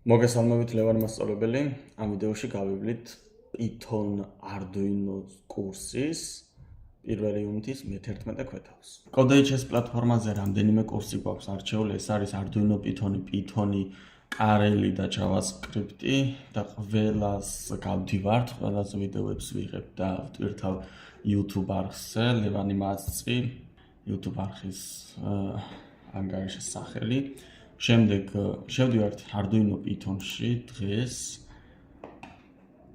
მოგესალმებით ლევან მასწავლებელი. ამ ვიდეოში გავივლით Python Arduino კურსის პირველი იუნიტის მე-11 ქვეთავს. Codehs პლატფორმაზე რამდენიმე კურსი გვაქვს არჩეული. ეს არის Arduino Python-ი, კარელი და JavaScript-ი და ყველას გავდივართ, ყველას ვიდეოებს ვიღებ და ვტვირთავ YouTube არხზე, ლევანი მასწი, YouTube არხის ანგარიშის სახელი. შემდეგ შევდივართ Arduino Python-ში დღეს.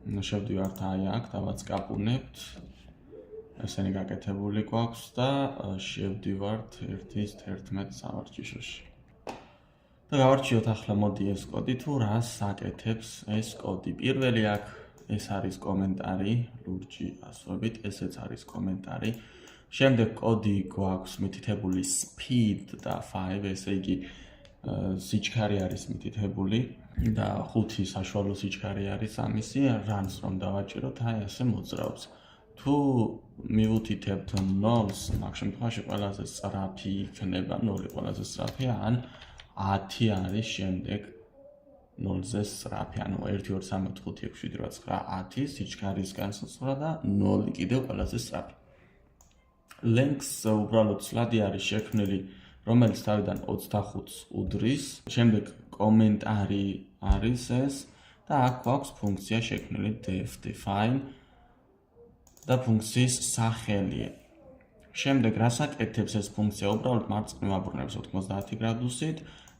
შევდივართ აი აქ, დავაც კაპუნებთ. ესენი გაკეთებული გვაქვს და შევდივართ 1-11 სავარჯიშოში. და გავარჩიოთ ახლა მოდი ეს კოდი თუ რას აკეთებს ეს კოდი. პირველი აქ ეს არის კომენტარი, ლურჯი ასვებით, ესეც არის კომენტარი. შემდეგ კოდი გვაქვს მითითებული speed და 5, ესე იგი სიჩქარე არის მითითებული და 5 საშუალო სიჩქარე არის ამისი, runs რომ დავაჭიროთ, აი ასე მოძრაობს. თუ მივუთითებთ 0-ს, მაგ შემთხვევაში ყველაზე სწრაფი იქნება 0 ყველაზე სწრაფი, ან 10 არის შემდეგ 0-ზე სწრაფი, ანუ 1 2 3 4 5 6 7 8 10 სიჩქარის განსაზღვრა და 0 კიდევ ყველაზე სწრაფი. Length უბრალოდ სლადი არის შექმნილი, რომელიც თავიდან 25-ს უდრის, შემდეგ კომენტარი არის ეს და აქ გვაქვს ფუნქცია შექმნილი define და ფუნქციის სახელი. შემდეგ რას აკეთებს ეს ფუნქცია? უბრალოდ მარცხნივ აბრუნებს 90 გრადუსით,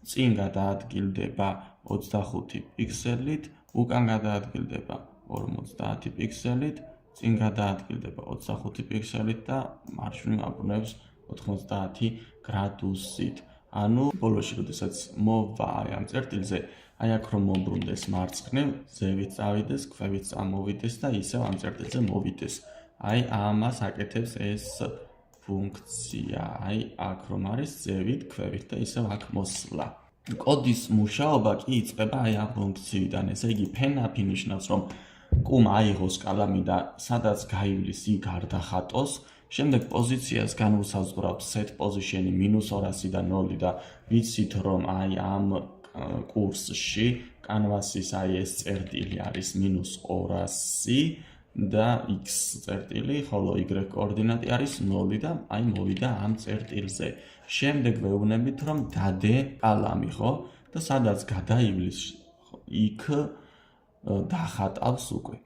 წინ გადაადგილდება 25 პიქსელით, უკან გადაადგილდება 50 პიქსელით, წინ გადაადგილდება 25 პიქსელით და მარჯვნივ აბრუნებს 90 გრადუსით. ანუ ბოლოში, როდესაც მოვა აი ამ წერტილზე, აი აქ რომ მომბრუნდეს მარცხნივ, ზევით წავიდეს, ქვევით წამოვიდეს და ისევ ამ წერტილზე მოვიდეს. აი ამას აკეთებს ეს ფუნქცია. აი აქ რომ არის ზევით, ქვევით და ისევ აქ მოსვლა. კოდის მუშაობა კი იწყება აი ამ ფუნქციიდან. ესე იგი ფენაფი ნიშნავს, რომ კუმ აიღოს კალამი და სადაც გაივლის იქ არ დახატოს. შემდეგ პოზიციას განუსაზღვრავს set position-ი -200 და 0 და ვიცით რომ აი ამ კურსში კანვასის აი ეს წერტილი არის -200 და x წერტილი, ხოლო y კოორდინატი არის 0 და აი მოვიდა ამ წერტილზე. შემდეგ ვეუბნებით რომ დადე კალამი, ხო? და სადაც გადაივლის იქ დახატავს უკვე.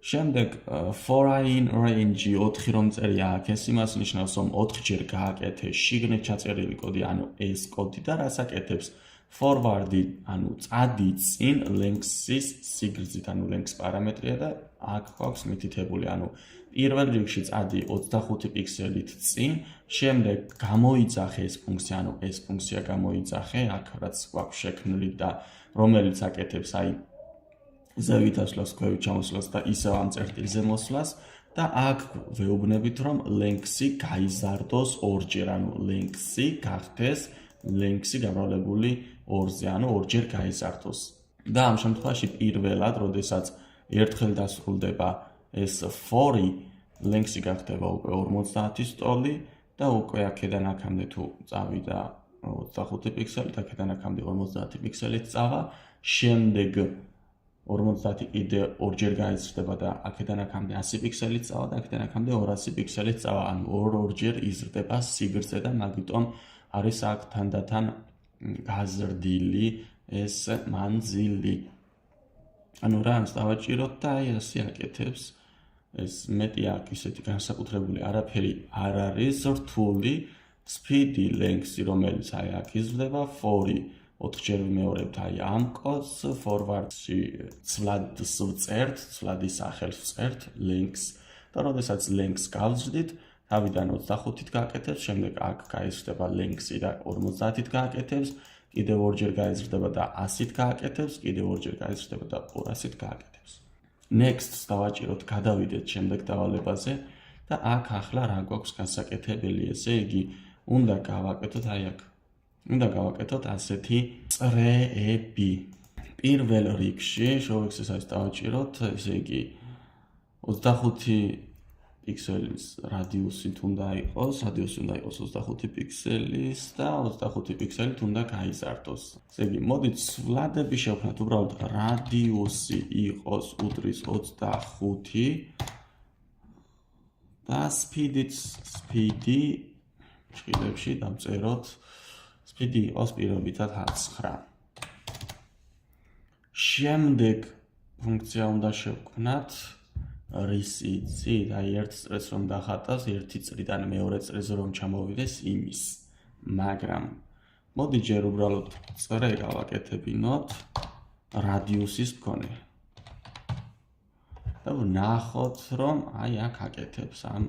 შემდეგ for in range 4 რომ წერია აქ, ეს იმას ნიშნავს, რომ 4-ჯერ გააკეთე შიგნით ჩაწერილი კოდი, ანუ ეს კოდი და რას აკეთებს? forward-ი, ანუ წადი წინ length-ის სიგრძით, ანუ length პარამეტრია და აქ გვაქვს მითითებული, ანუ პირველ რიგში წადი 25 პიქსელით წინ, შემდეგ გამოიძახე ეს ფუნქცია, ანუ ეს ფუნქცია გამოიძახე, აქ რაც გვაქვს შექმნილი და რომელიც აკეთებს აი ზევით ასვლას, ქვევით ჩამოსვლას და ისევ ამ წერტილზე მოსვლას და აქ ვეუბნებით რომ length-ი გაიზარდოს 2-ჯერ, ანუ length-ი გახდეს length-ი გამოვლებული 2-ზე, ანუ 2-ჯერ გაიზარდოს. და ამ შემთხვევაში პირველად, როდესაც ერთხელ დასრულდება ეს for-ი, length-ი გახდება უკვე 50 სტოლი და უკვე აქედან აქამდე თუ წავიდა 25 პიქსელით, აქედან აქამდე 50 პიქსელით წავა, შემდეგ 50 კიდე 2-ჯერ გაიზრდება და აქედან აქამდე 100 პიქსელით წავა და აქედან აქამდე 200 პიქსელით წავა, ანუ 2-ჯერ იზრდება სიგრძე და მაგიტომ არის აქ თანდათან გაზრდილი ეს მანძილი. ანუ რანს დავაჭიროთ და აი ასე აკეთებს. ეს მეტი აქ ისეთი განსაკუთრებული არაფერი არ არის რთული, speed-ი, length-ი, რომელიც აი აქ იზრდება, for-ი 4-ჯერ ვიმეორებთ აი ამ კოდს, forward-ში ცვლადს ვწერთ, ცვლადის სახელს ვწერთ, length და როდესაც length გავზრდით, თავიდან 25-ით გააკეთებს, შემდეგ აქ გაიზრდება length-ი და 50-ით გააკეთებს, კიდევ 2-ჯერ გაიზრდება და 100-ით გააკეთებს, კიდევ 2-ჯერ გაიზრდება და 200-ით გააკეთებს. Next-ს დავაჭიროთ, გადავიდეთ შემდეგ დავალებაზე და აქ ახლა რა გვაქვს გასაკეთებელი, ესე იგი უნდა გავაკეთოთ აი აქ. უნდა გავაკეთოთ ასეთი წრეები. პირველ რიგში, შოვექსეს დავაჭიროთ, ესე იგი 25 პიქსელის რადიუსით უნდა იყოს, რადიუსი უნდა იყოს 25 პიქსელის და 25 პიქსელით უნდა გაიზარდოს. ესე იგი, მოდით ცვლადები შევქმნათ, უბრალოდ რადიუსი იყოს უდრის 25 და სპიდი ჭრილებში დავწეროთ, სპიდი იყოს პირობითად 9. შემდეგ ფუნქცია უნდა შევქმნათ რისი წრით, აი ერთ წრეს რომ დახატავს, ერთი წრიდან მეორე წრეზე რომ ჩამოვიდეს იმის. მაგრამ მოდი ჯერ უბრალოდ წრე გავაკეთებინოთ რადიუსის მქონე. და ვნახოთ რომ აი აქ აკეთებს ამ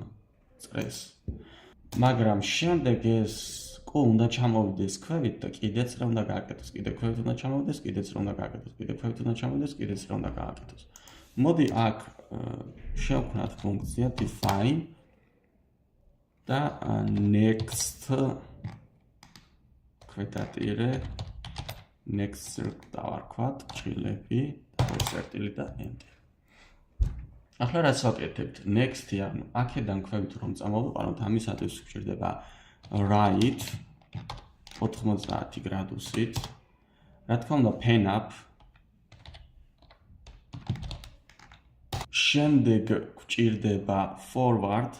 წრეს. მაგრამ შემდეგ ეს კუ უნდა ჩამოვიდეს ქვევით და კიდე წრე უნდა გააკეთოს, კიდე ქვევით უნდა ჩამოვიდეს, კიდე წრე უნდა გააკეთოს, კიდე ქვევით უნდა ჩამოვიდეს, კიდე წრე უნდა გააკეთოს. მოდი აქ შევქმნათ ფუნქცია define და next ქვედატირე next დავარქვათ ჭრილები და წერტილი და enter. ახლა რაც ვაკეთებთ next-ი, ანუ აქედან ქვევით რომ წამოვიყვანოთ, ამისათვის გვჭირდება right 90 გრადუსით. რა თქმა უნდა pen up. შემდეგ გვჭირდება forward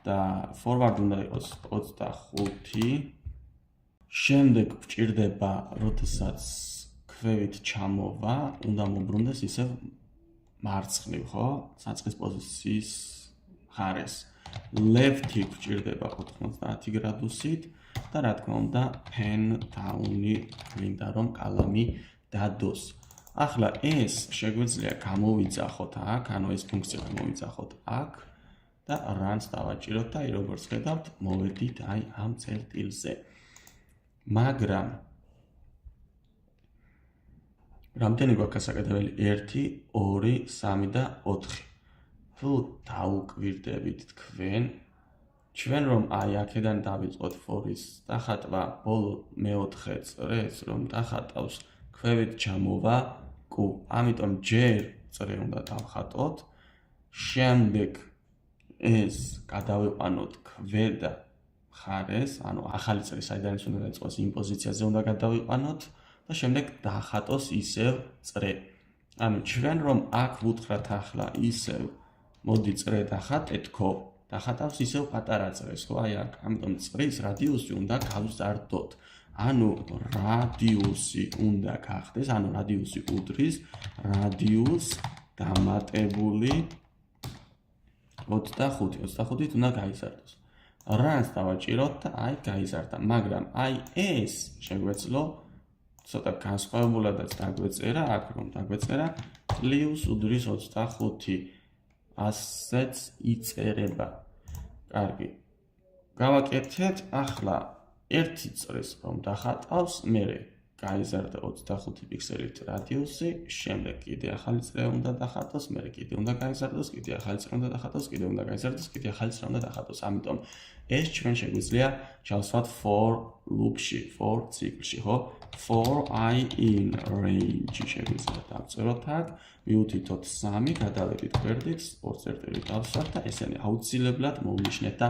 და forward უნდა იყოს 25. შემდეგ გვჭირდება როდესაც ქვევით ჩამოვა, უნდა მოbrunდეს ისევ მარცხნივ, ხო? საწყის პოზიციის მხარეს. left-ი გვჭირდება 90 გრადუსით და რა თქმა უნდა pen down-ი გვინდა რომ კალამი დადოს. ახლა ეს შეგვიძლია გამოვიძახოთ აქ, ანუ ეს ფუნქცია გამოვიძახოთ აქ და run-ს დავაჭიროთ და აი როგორც ხედავთ, მოვედით აი ამ წერტილზე. მაგრამ რამდენი გვაქვს საკეთებელი? 1, 2, 3 და 4. თუ დაუკვირდებით თქვენ, ჩვენ რომ აი აქედან დავიწყოთ for-ის დახატვა ბოლო მეოთხე წრეს რომ დახატავს ქვევით ჩამოვა კუ, ამიტომ ჯერ წრე უნდა დავხატოთ, შემდეგ ეს გადავიყვანოთ ქვედა მხარეს, ანუ ახალი წრე საიდანაც უნდა დაიწყოს იმ პოზიციაზე უნდა გადავიყვანოთ და შემდეგ დახატოს ისევ წრე. ანუ ჩვენ რომ აქ ვუთხრათ ახლა ისევ მოდი წრე დახატეთქო, დახატავს ისევ პატარა წრეს, ხო? აი აქ, ამიტომ წრის რადიუსი უნდა გავზარდოთ. ანუ რადიუსი უნდა გახდეს, ანუ რადიუსი უდრის რადიუს დამატებული 25-ით უნდა გაიზარდოს. რანს დავაჭიროთ და აი გაიზარდა, მაგრამ აი ეს შეგვეძლო ცოტა განსხვავებულადაც დაგვეწერა, აქ რომ დაგვეწერა პლუს უდრის 25. ასეც იწერება. კარგი. გავაკეთეთ ახლა ერთი წრეს რომ დახატავს, მერე გაიზარდა 25 პიქსელით რადიუსი, შემდეგ კიდე ახალი წრე უნდა დახატოს, მერე კიდე უნდა გაიზარდოს, კიდე ახალი წრე უნდა დახატოს, კიდე უნდა გაიზარდოს, კიდე ახალი წრე უნდა დახატოს. ამიტომ ეს ჩვენ შეგვიძლია ჩავსვათ for loop-ში, for ციკლში, ხო? for I in range შეგვიძლია დავწეროთ აქ, მივუთითოთ 3, გადავედით გვერდით, ორ წერტილი დავსვათ და ესენი აუცილებლად მოვნიშნეთ და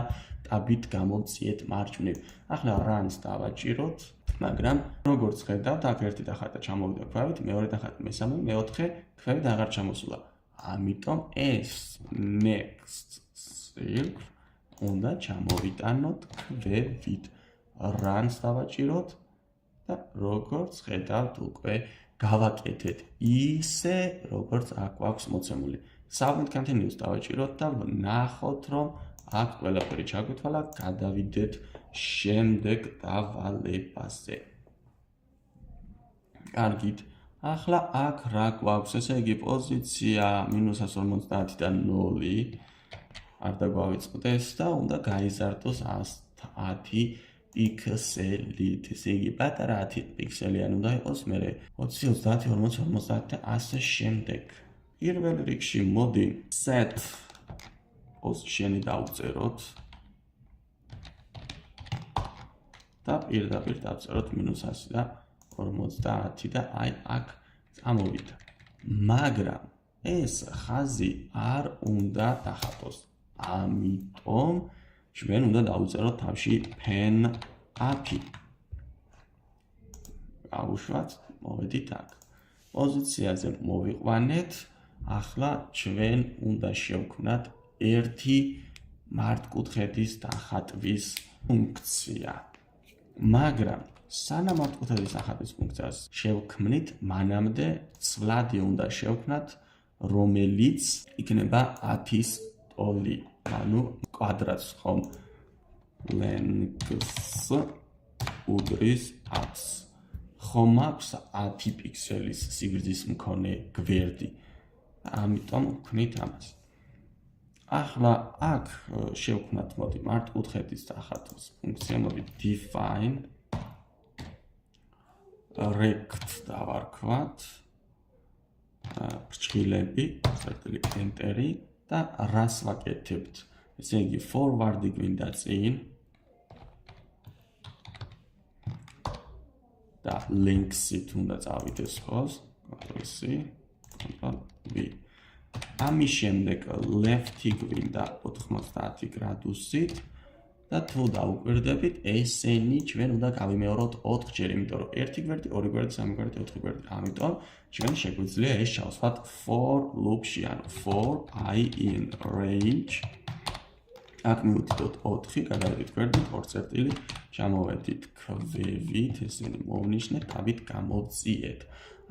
ტაბით გამოვწიეთ მარჯვნივ. ახლა run-ს დავაჭიროთ, მაგრამ როგორც ხედავთ, აქ ერთი დახატა ჩამოვიდა ქვევით, მეორე დახატა მესამე, მეოთხე ქვევით აღარ ჩამოსულა. ამიტომ ეს next circle უნდა ჩამოვიტანოთ ქვევით. run-ს დავაჭიროთ და როგორც ხედავთ, უკვე გავაკეთეთ ისე, როგორც აქ გვაქვს მოცემული. Submit continuous დავაჭიროთ და ვნახოთ, რომ აქ ყველაფერი ჩაგვითვალა, გადავიდეთ შემდეგ დავალებაზე. კარგით. ახლა აქ რა გვაქვს? ესე იგი პოზიცია -150 და 0 არ დაგვავიწყდეს და უნდა გაიზარდოს 10 პიქსელით. ესე იგი პატარა 10 პიქსელიანი უნდა იყოს, მერე 20, 30, 40, 50 და ასე შემდეგ. პირველ რიგში მოდი set position-ი დავწეროთ და პირდაპირ დავწეროთ -100 და 50 და აი აქ წამოვიდა. მაგრამ ეს ხაზი არ უნდა დახატოს. ამიტომ ჩვენ უნდა დავწეროთ თავში pen API. გავუშვათ, მოვედით აქ. პოზიციაზე მოვიყვანეთ. ახლა ჩვენ უნდა შევქმნათ ერთი მართკუთხედის დახატვის ფუნქცია. მაგრამ სანამ მართკუთხედის დახატვის ფუნქციას შევქმნით, მანამდე ცვლადი უნდა შევქმნათ, რომელიც იქნება 10-ის ტოლი, ანუ კვადრატს ხომ length უდრის 10-ს. ხომ აქვს 10 პიქსელის სიგრძის მქონე გვერდი. ამიტომ ვქმნით ამას. ახლა აქ შევქმნათ მოდი მართკუთხედის დახატვის ფუნქცია, მოდი define rect დავარქვათ. ბრჭყილები, წერტილი enter-ი და რას ვაკეთებთ? ესე იგი forward-ი გვინდა წინ და links-ით უნდა წავიდეს ხოს, Ctrl-C, Ctrl-V. ამის შემდეგ left-ი გვინდა 90 გრადუსით და თუ დაუკვირდებით, ესენი ჩვენ უნდა გავიმეოროთ 4 ჯერ, იმიტომ რომ 1 გვერდი, 2 გვერდი, 3 გვერდი, 4 გვერდი. ამიტომ ჩვენ შეგვიძლია ეს ჩავსვათ for loop-ში, ანუ for I in range. აქ მივდით 4, გადავედით გვერდით, 2 წერტილი, ჩამოვედით ქვევით, ესენი მოვნიშნეთ, თავით გამოვწიეთ.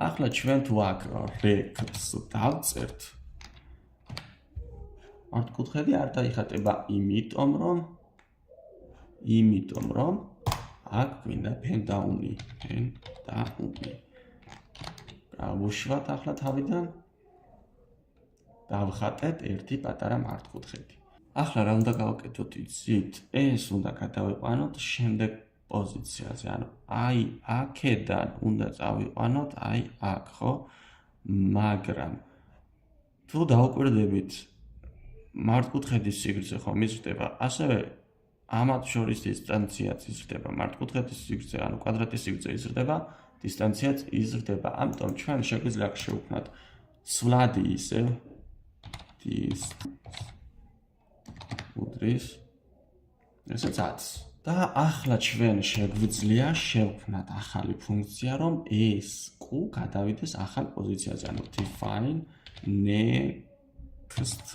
ახლა ჩვენ თუ აქ rect-ს დავწერთ, მართკუთხედი არ დაიხატება, იმიტომ რომ აქ გვინდა pen down-ი. გავუშვათ ახლა თავიდან. დავხატეთ ერთი პატარა მართკუთხედი. ახლა რა უნდა გავაკეთოთ იცით? ეს უნდა გადავიყვანოთ შემდეგ პოზიციაზე, ანუ აი აქედან უნდა წავიყვანოთ აი აქ, ხო? მაგრამ თუ დაუკვირდებით მართკუთხედის სიგრძე ხომ იზრდება, ასევე ამათ შორის დისტანციაც იზრდება. მართკუთხედის სიგრძე, ანუ კვადრატის სიგრძე იზრდება, დისტანციაც იზრდება. ამიტომ ჩვენ შეგვიძლია შევქმნათ ცვლადი ისევ უდრის ესეც 10. და ახლა ჩვენ შეგვიძლია შევქმნათ ახალი ფუნქცია, რომ ეს q გადავიდეს ახალ პოზიციაზე, ანუ define next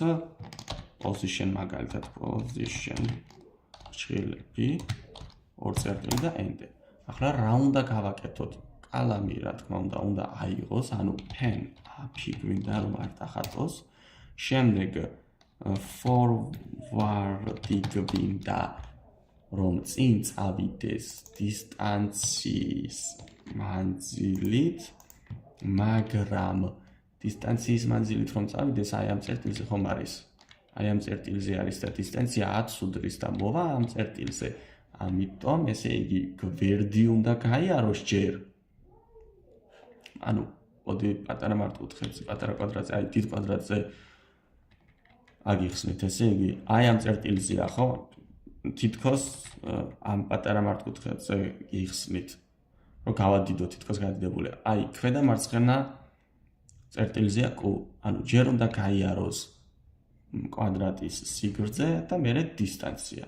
position, მაგალითად position ბრჭყილები 2 წერტილი და enter. ახლა რა უნდა გავაკეთოთ? კალამი რა თქმა უნდა აიღოს, ანუ pen API გვინდა რომ არ დახატოს. შემდეგ forward-ი გვინდა რომ წინ წავიდეს დისტანციის მანძილით, მაგრამ დისტანციის მანძილით რომ წავიდეს, აი ამ წერტილზე ხომ არის? აი ამ წერტილზე არის და დისტანცია 10 უდრის და მოვა ამ წერტილზე. ამიტომ ესე იგი გვერდი უნდა გაიაროს ჯერ. ანუ მოდი პატარა მართკუთხედზე, პატარა კვადრატზე, აი დიდ კვადრატზე აგიხსნით, ესე იგი აი ამ წერტილზეა, ხო? თითქოს ამ პატარა მართკუთხედზე გიხსნით, რომ გავადიდოთ, თითქოს გადიდებულია. აი ქვედა მარცხენა წერტილზეა q, ანუ ჯერ უნდა გაიაროს კვადრატის სიგრძე და მერე დისტანცია.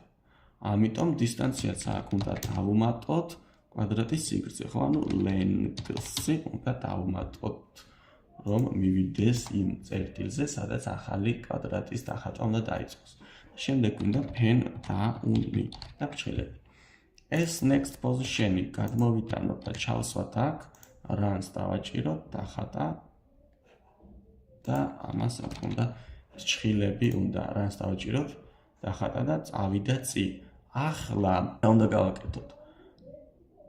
ამიტომ დისტანციაც აქ უნდა დავუმატოთ კვადრატის სიგრძე, ხო? ანუ length-ი უნდა დავუმატოთ, რომ მივიდეს იმ წერტილზე, სადაც ახალი კვადრატის დახატვა უნდა დაიწყოს. შემდეგ უნდა pen down-ი და ბრჭყილები. ეს next position-ი გადმოვიტანოთ და ჩავსვათ აქ, runs დავაჭიროთ, დახატა და ამას აქ უნდა ბრჭყილები უნდა runs დავაჭიროთ, დახატა და წავიდა წინ. ახლა რა უნდა გავაკეთოთ?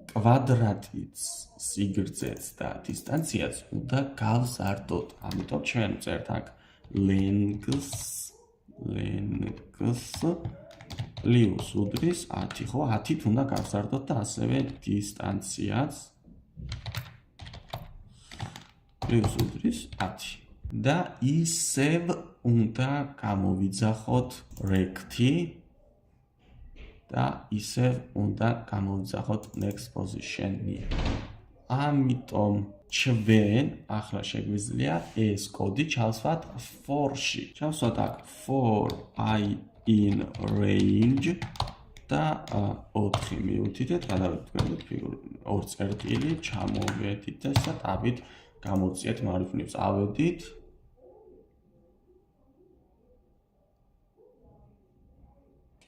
კვადრატის სიგრძეც და დისტანციაც უნდა გავზარდოთ. ამიტომ ჩვენ ვწერთ აქ length პლუს უდრის 10, ხო? 10-ით უნდა გავზარდოთ და ასევე დისტანციაც პლუს უდრის 10. და ისევ უნდა გამოვიძახოთ rect-ი და ისევ უნდა გამოვიძახოთ next position-ი. ამიტომ ჩვენ ახლა შეგვიძლია ეს კოდი ჩავსვათ for-ში. ჩავსვათ აქ for I in range და 4 მივუთითეთ, გადავდგენთ ორ წერტილი, ჩამოვეთითეთ და დავით გამოვწიეთ მარიფნებს. ავედით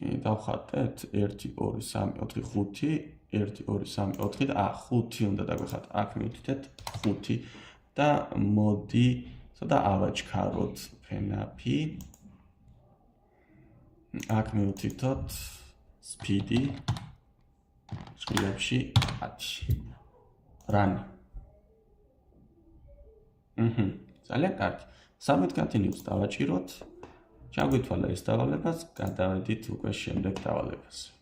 დავხატეთ 1 2 3 4 5 1 2 3 4 და 5 უნდა დაგვეხათ. აქ მივუთითეთ 5 და მოდი და ავაჩქაროთ ფენაფი. აქ მივუთითოთ speedy სკილებში 10 run. ძალიან კარგი. submit continues დავაჭიროთ. ჩაგვითვალა ეს დავალებას, გადავედით უკვე შემდეგ დავალებას.